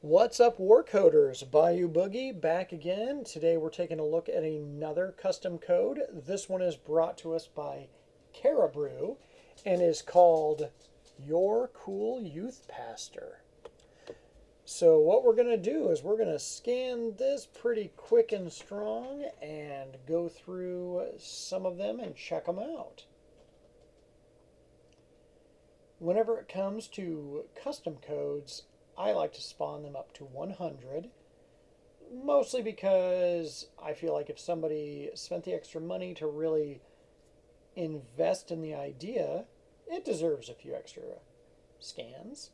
What's up, Warcoders? Bayou Boogie back again. Today we're taking a look at another custom code. This one is brought to us by Caribrew and is called Your Cool Youth Pastor. So what we're going to do is we're going to scan this pretty quick and strong and go through some of them and check them out. Whenever it comes to custom codes, I like to spawn them up to 100, mostly because I feel like if somebody spent the extra money to really invest in the idea, it deserves a few extra scans.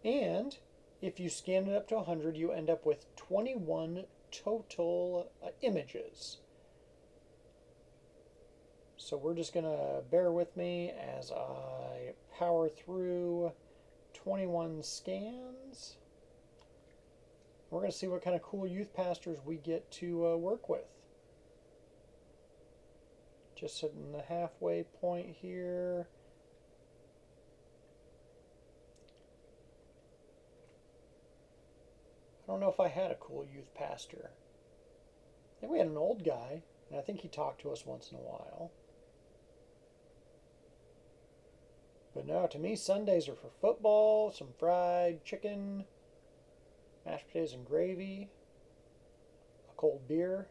And if you scan it up to 100, you end up with 21 total images. So we're just going to bear with me as I power through 21 scans. We're going to see what kind of cool youth pastors we get to work with. Just hitting the halfway point here. I don't know if I had a cool youth pastor. I think we had an old guy, and I think he talked to us once in a while. But no, to me, Sundays are for football, some fried chicken, mashed potatoes and gravy, a cold beer.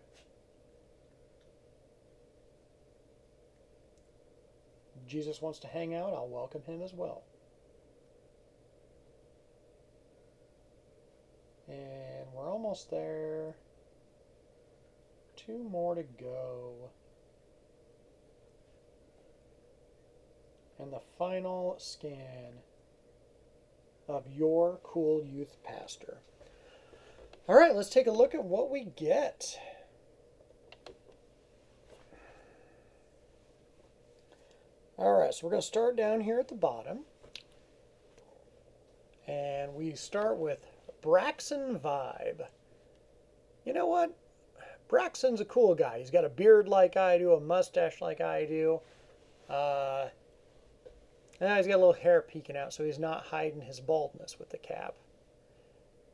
If Jesus wants to hang out, I'll welcome him as well. And we're almost there. 2 more to go. And the final scan of Your Cool Youth Pastor. All right, let's take a look at what we get. All right, so we're going to start down here at the bottom. And we start with Braxton Vibe. You know what? Braxton's a cool guy. He's got a beard like I do, a mustache like I do. He's got a little hair peeking out, so he's not hiding his baldness with the cap.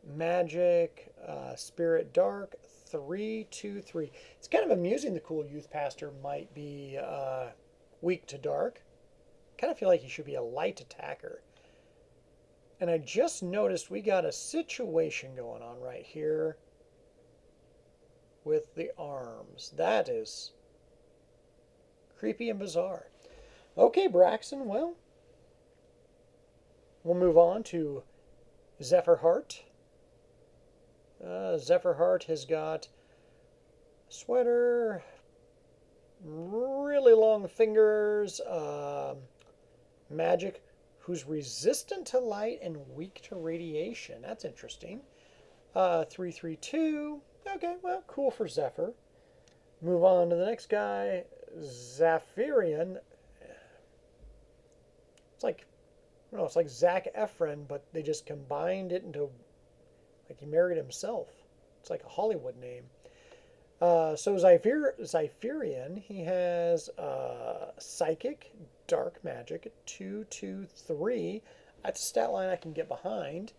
Magic, Spirit Dark, 323. It's kind of amusing the cool youth pastor might be weak to dark. Kind of feel like he should be a light attacker. And I just noticed we got a situation going on right here with the arms. That is creepy and bizarre. Okay, Braxton, well, we'll move on to Zephyr Heart. Zephyr Heart has got a sweater, really long fingers, magic, who's resistant to light and weak to radiation. That's interesting. 332. Okay, well, cool for Zephyr. Move on to the next guy, Zafirian. It's like, I don't know, it's like Zac Efron, but they just combined it into, like he married himself. It's like a Hollywood name. So Zyphirian, he has Psychic, Dark Magic, 223. That's a stat line I can get behind.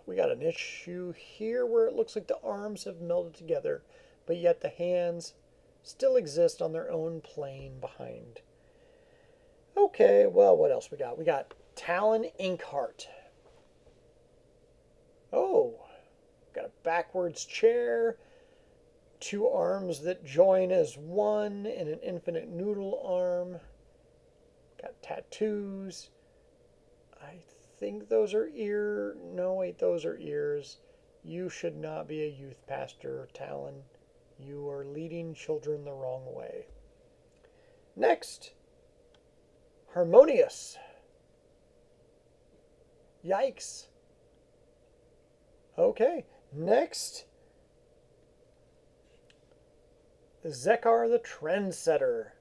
We got an issue here where it looks like the arms have melded together, but yet the hands still exist on their own plane behind. Okay, well, what else we got? We got Talon Inkheart. Oh, got a backwards chair, 2 arms that join as one, and an infinite noodle arm. Got tattoos. I think those are No, wait, those are ears. You should not be a youth pastor, Talon. You are leading children the wrong way. Next, Harmonious. Yikes. Okay, next, Zekar the Trendsetter.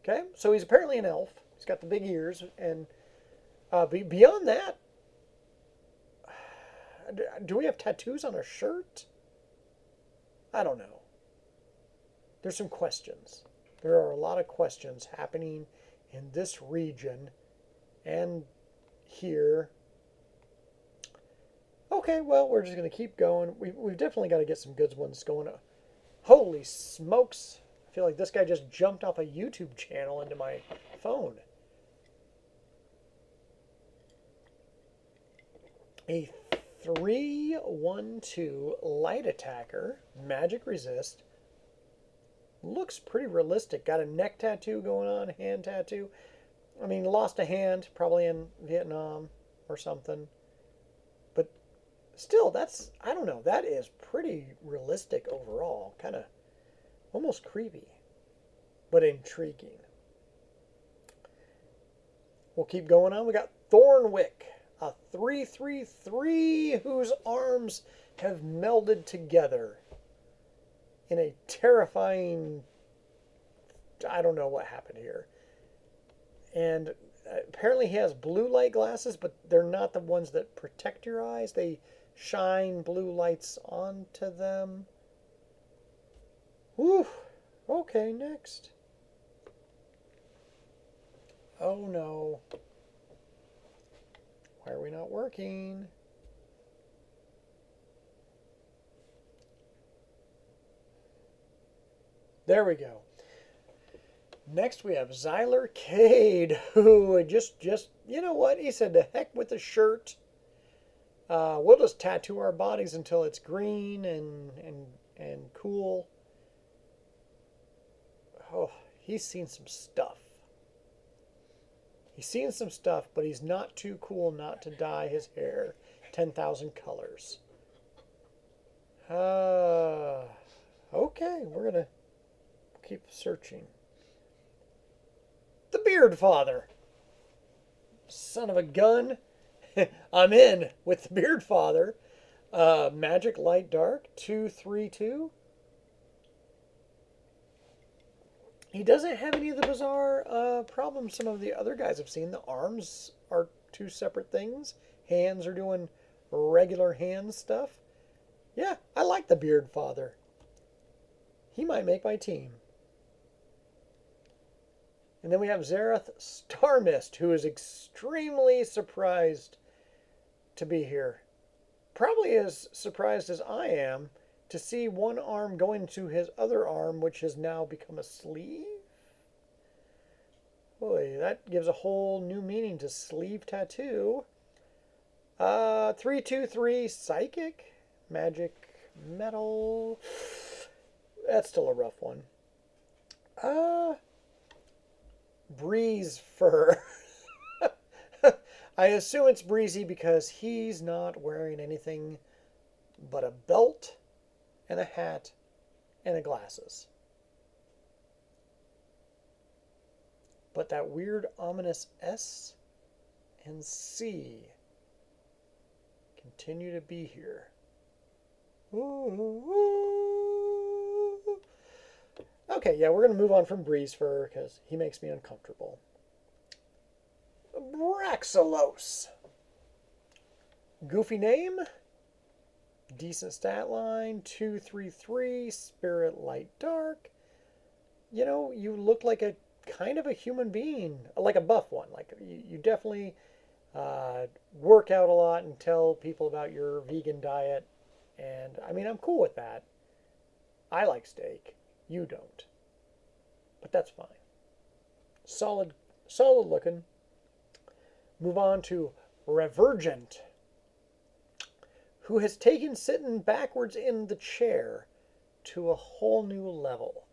Okay, so he's apparently an elf. He's got the big ears, and beyond that, do we have tattoos on our shirt? I don't know. There's some questions. There are a lot of questions happening in this region, and here. Okay, well, we're just going to keep going. We've definitely got to get some good ones going. Holy smokes. I feel like this guy just jumped off a YouTube channel into my phone. A 3-1-2 light attacker, magic resist. Looks pretty realistic. Got a neck tattoo going on, hand tattoo. I mean, lost a hand, probably in Vietnam or something. But still, I don't know, that is pretty realistic overall. Kind of almost creepy, but intriguing. We'll keep going on. We got Thornwick, a 3-3-3 whose arms have melded together in a terrifying, I don't know what happened here. And apparently he has blue light glasses, but they're not the ones that protect your eyes. They shine blue lights onto them. Whew. Okay, next. Oh no. Why are we not working? There we go. Next we have Zyler Cade, who just you know what? He said, "The heck with the shirt. We'll just tattoo our bodies until it's green and cool." Oh, he's seen some stuff. He's seen some stuff, but he's not too cool not to dye his hair 10,000 colors. Okay, we're gonna keep searching. The Beard Father. Son of a gun. I'm in with the Beard Father. Magic Light Dark 2-3-2. He doesn't have any of the bizarre problems some of the other guys have seen. The arms are two separate things. Hands are doing regular hand stuff. Yeah, I like the Beard Father. He might make my team. And then we have Zareth Starmist, who is extremely surprised to be here. Probably as surprised as I am to see one arm going to his other arm, which has now become a sleeve. Boy, that gives a whole new meaning to sleeve tattoo. 3-2-3 Psychic. Magic Metal. That's still a rough one. Breeze Fur. I assume it's breezy because he's not wearing anything but a belt and a hat and glasses. But that weird ominous S and C continue to be here. Ooh. Okay, yeah, we're going to move on from Breeze Fur because he makes me uncomfortable. Braxalos. Goofy name. Decent stat line. 2-3-3. Spirit Light Dark. You know, you look like a kind of a human being. Like a buff one. Like you definitely work out a lot and tell people about your vegan diet. And, I mean, I'm cool with that. I like steak. You don't. But that's fine. Solid looking. Move on to Revergent, who has taken sitting backwards in the chair to a whole new level.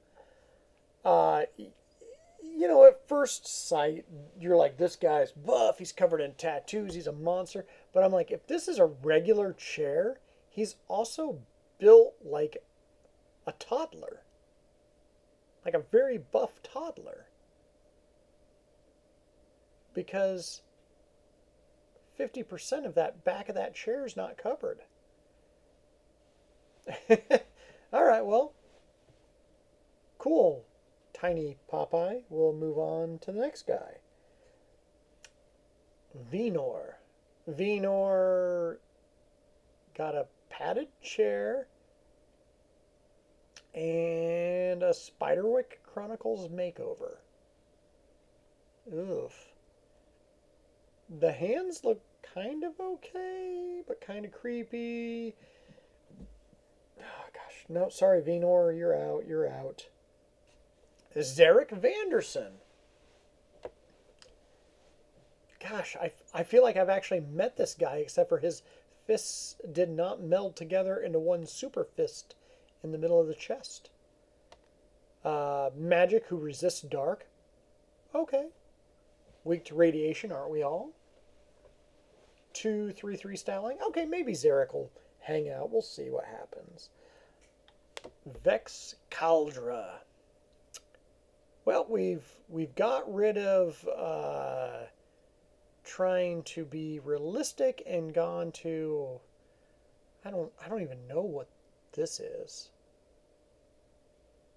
You know, at first sight, you're like, this guy's buff, he's covered in tattoos, he's a monster. But I'm like, if this is a regular chair, he's also built like a toddler. Like a very buff toddler. Because 50% of that back of that chair is not covered. All right, well, cool, tiny Popeye. We'll move on to the next guy. Venor. Venor got a padded chair and a Spiderwick Chronicles makeover. Oof. The hands look kind of okay, but kind of creepy. Oh, gosh. No, sorry, Venor. You're out. You're out. Zarek Vanderson. Gosh, I feel like I've actually met this guy, except for his fists did not meld together into one super fist in the middle of the chest. Magic who resists dark. Okay. Weak to radiation, aren't we all? 2/3/3 styling. Okay, maybe Zarek will hang out. We'll see what happens. Vex Caldra. Well, we've got rid of trying to be realistic and gone to I don't even know what this is.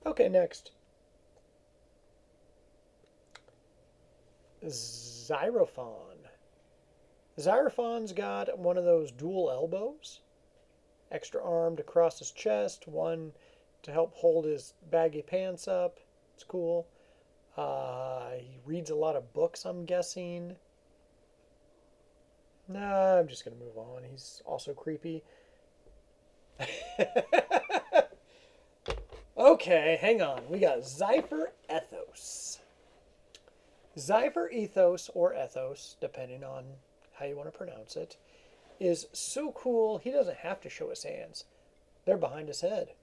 Okay, next. Xyrophon. Xyrophon's got one of those dual elbows. Extra arm to cross his chest, one to help hold his baggy pants up. It's cool. He reads a lot of books, I'm guessing. Nah, I'm just going to move on. He's also creepy. Okay, hang on. We got Zypher Ethos. Zypher Ethos or Ethos, depending on how you want to pronounce it, is so cool he doesn't have to show his hands. They're behind his head.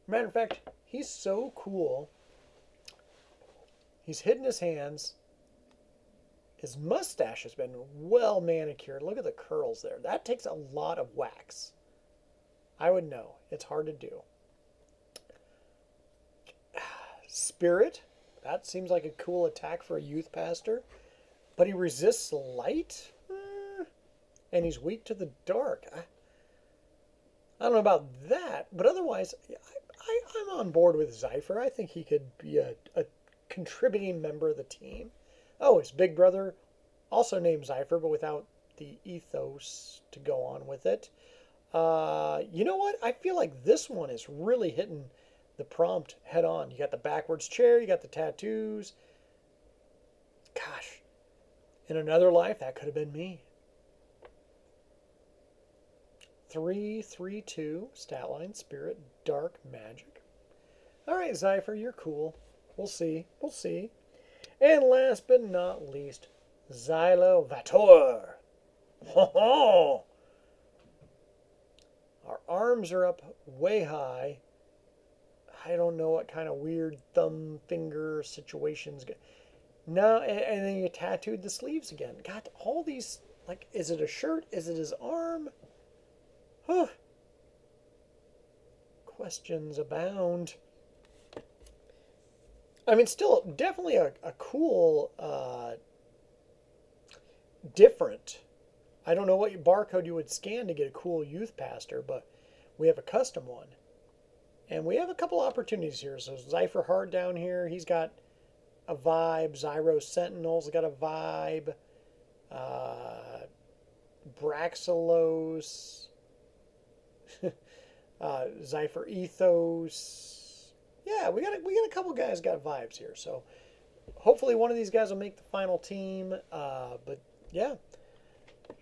Matter of fact, he's so cool. He's hidden his hands. His mustache has been well manicured. Look at the curls there. That takes a lot of wax. I would know. It's hard to do. Spirit. That seems like a cool attack for a youth pastor. But he resists light? And he's weak to the dark. I don't know about that, but otherwise, I'm on board with Zypher. I think he could be a contributing member of the team. Oh, his big brother, also named Zypher, but without the ethos to go on with it. You know what? I feel like this one is really hitting the prompt head on. You got the backwards chair, you got the tattoos. Gosh, in another life, that could have been me. 3/3/2 stat line, spirit, dark, magic. All right, Zypher, you're cool. We'll see. We'll see. And last but not least, Xylovator. Ho ho! Our arms are up way high. I don't know what kind of weird thumb finger situations. No, and then you tattooed the sleeves again. Got all these, like, is it a shirt? Is it his arm? Huh. Questions abound. I mean, still, definitely a cool, different. I don't know what barcode you would scan to get a cool youth pastor, but we have a custom one. And we have a couple opportunities here. So Zypher Hart down here, he's got a vibe. Zyro Sentinel's got a vibe. Braxelos. Zypher Ethos. Yeah, we got a couple guys got vibes here. So hopefully one of these guys will make the final team. But yeah,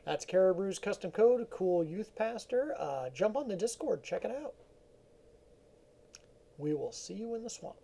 that's Caribrew's custom code. A cool youth pastor. Jump on the Discord. Check it out. We will see you in the swamp.